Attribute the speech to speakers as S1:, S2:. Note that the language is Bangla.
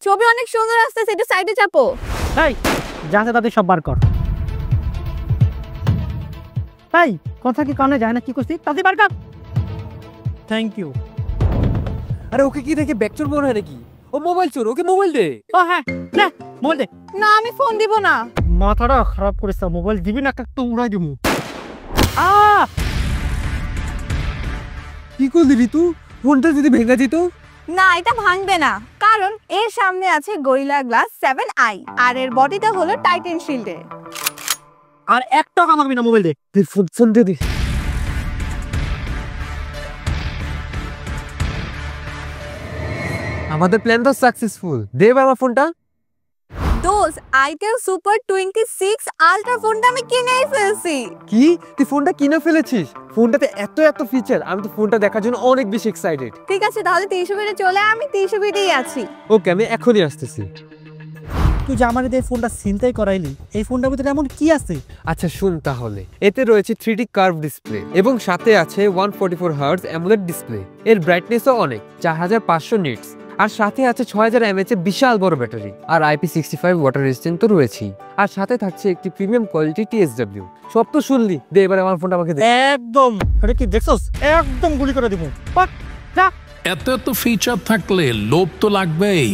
S1: ছবি অনেক সুন্দর আসতেছে, একটু সাইডে চাপো।
S2: এই যাতে তাদের সব বার কর। তাই কথা কি কানে যায় না? কি করছিস? তাদের বার কর। Thank you.
S3: আরে ওকে কি দেখে ব্যাকচোর মনে হয় নাকি? ও মোবাইল চোর, ওকে মোবাইল দে।
S2: ও হ্যাঁ, না মোবাইল দে।
S1: না আমি ফোন দিব না।
S2: মাথাটা খারাপ করিস, মোবাইল দিবি না তো উড়াই দিব।
S3: কি করলি ঋতু? ফোনটা যদি ভেঙে যেত?
S1: না এটা ভাঙবে না, কারণ এর সামনে আছে গরিলা গ্লাস 7i আর এর বডিটা হলো টাইটান শিল্ডের।
S2: আর একটা কাম করবি না, মোবাইল দে।
S3: তুই ফোন দে দি। আমাদের প্ল্যান তো সাকসেসফুল। দে বাবা ফোনটা।
S1: দোস আইটেল সুপার 26 আলট্রা ফোনটা আমি কিনেই ফেলছি।
S3: কি তুই ফোনটা কিনে ফেলেছিস? ফোনটাতে এত এত ফিচার, আমি তো ফোনটা দেখার জন্য অনেক বেশি এক্সাইটেড।
S1: ঠিক আছে তাহলে 300 বিটে চলে, আমি 300 বিটেই আছি।
S3: ওকে আমি এখনই আসতেছি।
S2: তুই যে আমার এই ফোনটা ছিনতাই করাইলি, এই ফোনটার ভিতরে এমন কি আছে?
S3: আচ্ছা শুন তাহলে, এতে রয়েছে 3D কার্ভ ডিসপ্লে এবং সাথে আছে 144 হার্টজ অ্যামোলেড ডিসপ্লে। এর ব্রাইটনেসও অনেক, 4500 নিটস। আর সাথে আছে 6000 mAh এর বিশাল বড় ব্যাটারি, আর IP65 ওয়াটার রেজিস্ট্যান্ট তো রয়েছেই। আর সাথে থাকছে একটি প্রিমিয়াম কোয়ালিটি TSW। সব তো শুনলি, দে এবার আমার ফোনটা আমাকে দে।
S2: একদম, এটা কি দেখছস? একদম গুলি করে দিব। পাক যা।
S4: এত এত ফিচার থাকলে লোভ তো লাগবেই।